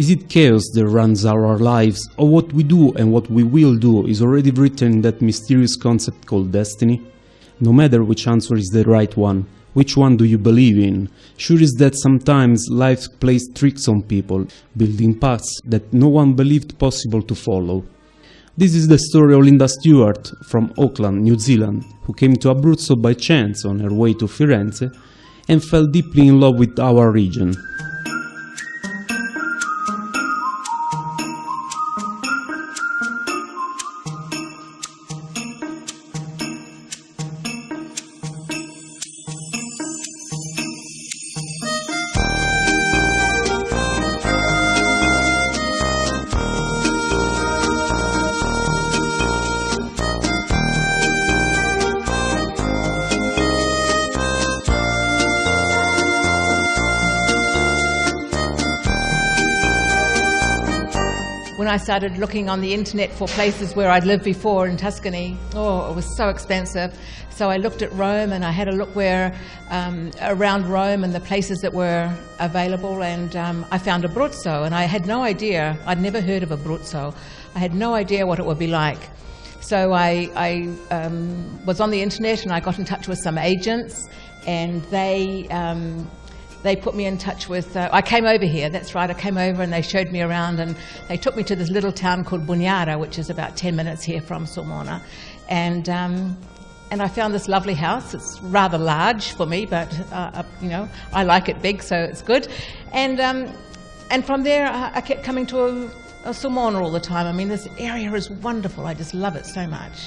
Is it chaos that runs our lives, or what we do and what we will do is already written in that mysterious concept called destiny? No matter which answer is the right one, which one do you believe in? Sure is that sometimes life plays tricks on people, building paths that no one believed possible to follow. This is the story of Lynda Stewart from Auckland, New Zealand, who came to Abruzzo by chance on her way to Firenze and fell deeply in love with our region. When I started looking on the internet for places where I'd lived before in Tuscany, it was so expensive. So I looked at Rome and I had a look around Rome and the places that were available, and I found Abruzzo, and I had no idea, I'd never heard of Abruzzo. I had no idea what it would be like. So I was on the internet and I got in touch with some agents, and they put me in touch with, I came over here, that's right, I came over and they showed me around, and they took me to this little town called Bugnara, which is about 10 minutes here from Sulmona. And I found this lovely house. It's rather large for me, but you know, I like it big, so it's good. And from there, I kept coming to Sulmona all the time. I mean, this area is wonderful. I just love it so much.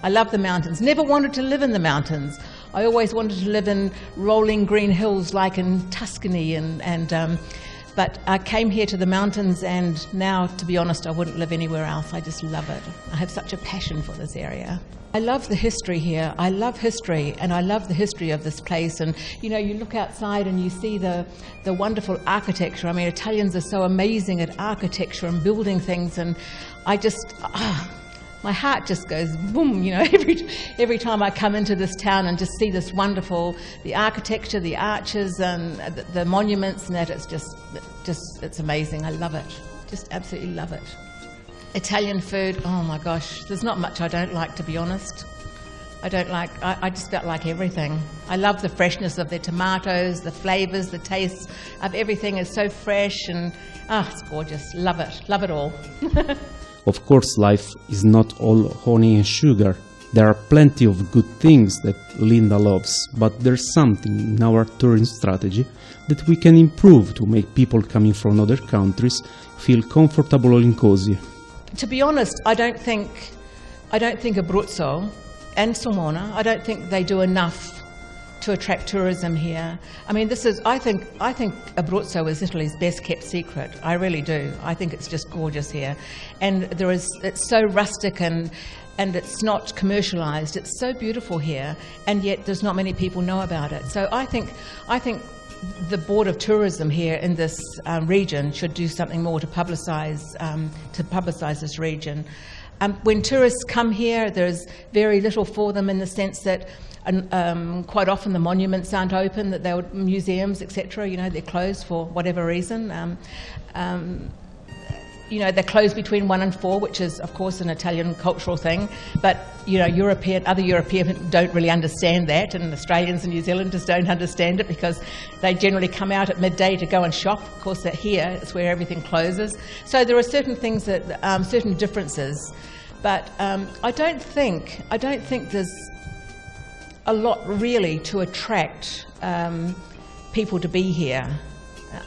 I love the mountains. Never wanted to live in the mountains. I always wanted to live in rolling green hills like in Tuscany, but I came here to the mountains, and now, to be honest, I wouldn't live anywhere else. I just love it. I have such a passion for this area. I love the history here. I love history, and I love the history of this place. And you know, you look outside and you see the wonderful architecture. I mean, Italians are so amazing at architecture and building things, and I just my heart just goes boom, you know, every time I come into this town and just see this wonderful, the architecture, the arches and the monuments, and that, it's amazing. I love it. Just absolutely love it. Italian food, oh my gosh, there's not much I don't like, to be honest. I just don't like everything. I love the freshness of their tomatoes, the flavors, the taste of everything is so fresh, and it's gorgeous. Love it all. Of course, life is not all honey and sugar. There are plenty of good things that Lynda loves, but there's something in our tourism strategy that we can improve to make people coming from other countries feel comfortable and cozy. To be honest, I don't think Abruzzo and Sulmona, I don't think they do enough to attract tourism here. I mean, I think Abruzzo is Italy's best kept secret. I really do. I think it's just gorgeous here, and it's so rustic and it's not commercialized. It's so beautiful here, and yet there's not many people know about it. So I think the Board of Tourism here in this region should do something more to publicize this region. When tourists come here, there's very little for them, in the sense that quite often the monuments aren't open, that they're museums, etc. You know, they're closed for whatever reason. You know, they're closed between 1 and 4, which is, of course, an Italian cultural thing. But, you know, other Europeans don't really understand that, and Australians and New Zealanders don't understand it, because they generally come out at midday to go and shop. Of course, here it's where everything closes. So there are certain things certain differences. But I don't think there's a lot really to attract people to be here.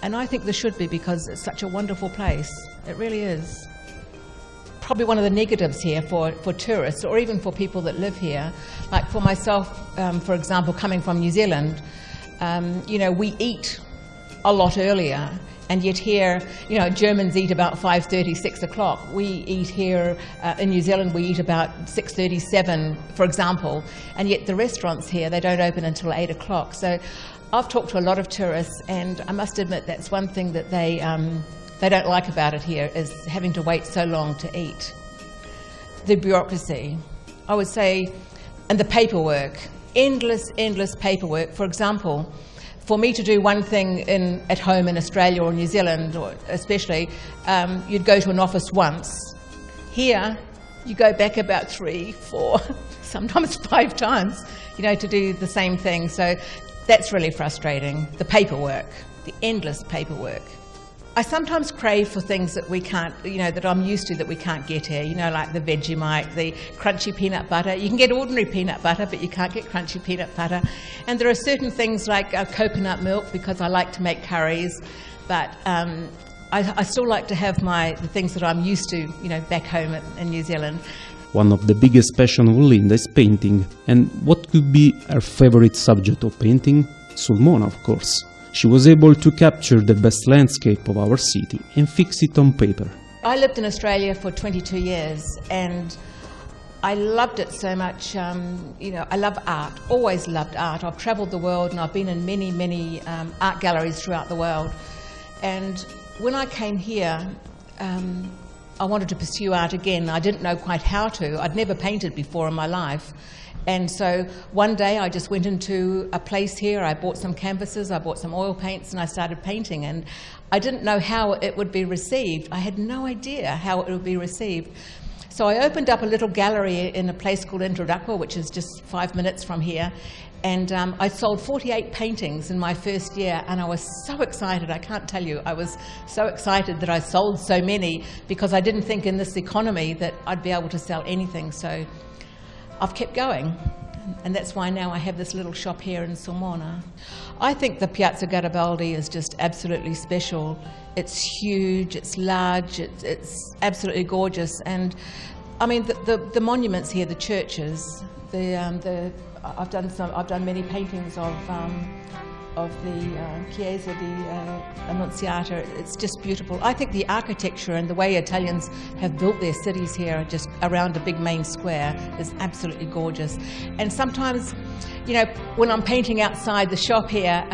And I think there should be, because it's such a wonderful place. It really is. Probably one of the negatives here for tourists, or even for people that live here. Like for myself, for example, coming from New Zealand, you know, we eat a lot earlier. And yet here, you know, Germans eat about 5:30, 6 o'clock. We eat here in New Zealand, we eat about 6:30, 7, for example. And yet the restaurants here, they don't open until 8 o'clock. So I've talked to a lot of tourists, and I must admit that's one thing that they don't like about it here, is having to wait so long to eat. The bureaucracy, I would say, and the paperwork, endless paperwork. For example, for me to do one thing at home in Australia or New Zealand, or especially, you'd go to an office once. Here, you go back about 3, 4, sometimes 5 times, you know, to do the same thing. So that's really frustrating. The paperwork, the endless paperwork. I sometimes crave for things that we can't, you know, that I'm used to that we can't get here, you know, like the Vegemite, the crunchy peanut butter. You can get ordinary peanut butter, but you can't get crunchy peanut butter. And there are certain things like coconut milk, because I like to make curries, but I still like to have the things that I'm used to, you know, back home in New Zealand. One of the biggest passions of Lynda is painting, and what could be her favorite subject of painting? Sulmona, of course. She was able to capture the best landscape of our city and fix it on paper. I lived in Australia for 22 years and I loved it so much. You know, I love art, always loved art. I've travelled the world and I've been in many, many art galleries throughout the world. And when I came here, I wanted to pursue art again. I didn't know quite how to. I'd never painted before in my life. And so one day I just went into a place here, I bought some canvases, I bought some oil paints, and I started painting. And I didn't know how it would be received. I had no idea how it would be received. So I opened up a little gallery in a place called Lynda, which is just 5 minutes from here. And I sold 48 paintings in my first year, and I was so excited. I can't tell you, I was so excited that I sold so many, because I didn't think in this economy that I'd be able to sell anything. So I've kept going, and that's why now I have this little shop here in Sulmona. I think the Piazza Garibaldi is just absolutely special. It's huge, it's large, it's absolutely gorgeous. And I mean, the monuments here, the churches, I've done many paintings of the Chiesa di Annunziata. It's just beautiful. I think the architecture and the way Italians have built their cities here, just around a big main square, is absolutely gorgeous. And sometimes, you know, when I'm painting outside the shop here,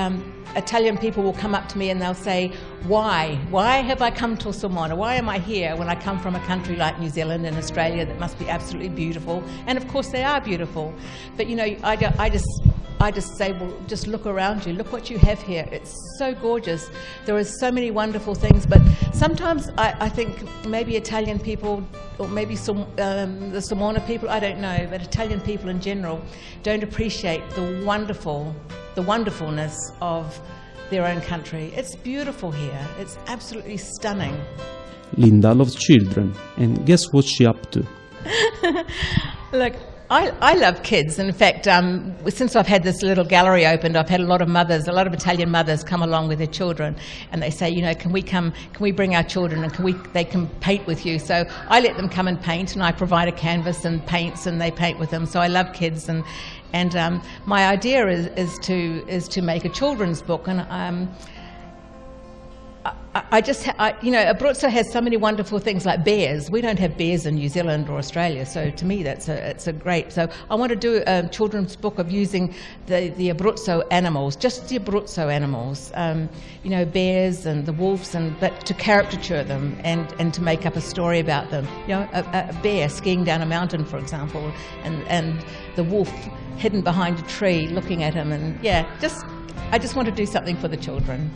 Italian people will come up to me and they'll say, why? Why have I come to Sulmona? Why am I here when I come from a country like New Zealand and Australia that must be absolutely beautiful? And of course they are beautiful. But you know, I just say, well, just look around you. Look what you have here. It's so gorgeous. There are so many wonderful things. But sometimes I think maybe Italian people, or maybe the Sulmona people, I don't know, but Italian people in general don't appreciate the wonderfulness of their own country. It's beautiful here. It's absolutely stunning. Lynda loves children, and guess what she's up to? Look, I love kids. In fact, since I've had this little gallery opened, I've had a lot of Italian mothers come along with their children, and they say, you know, can we bring our children and they can paint with you? So I let them come and paint, and I provide a canvas and paints, and they paint with them. So I love kids, and my idea is to make a children's book, and you know, Abruzzo has so many wonderful things like bears. We don't have bears in New Zealand or Australia, so to me it's a great. So I want to do a children's book of using the Abruzzo animals, just the Abruzzo animals, you know, bears and the wolves, but to caricature them and to make up a story about them. You know, a bear skiing down a mountain, for example, and the wolf hidden behind a tree looking at him, and yeah, I just want to do something for the children.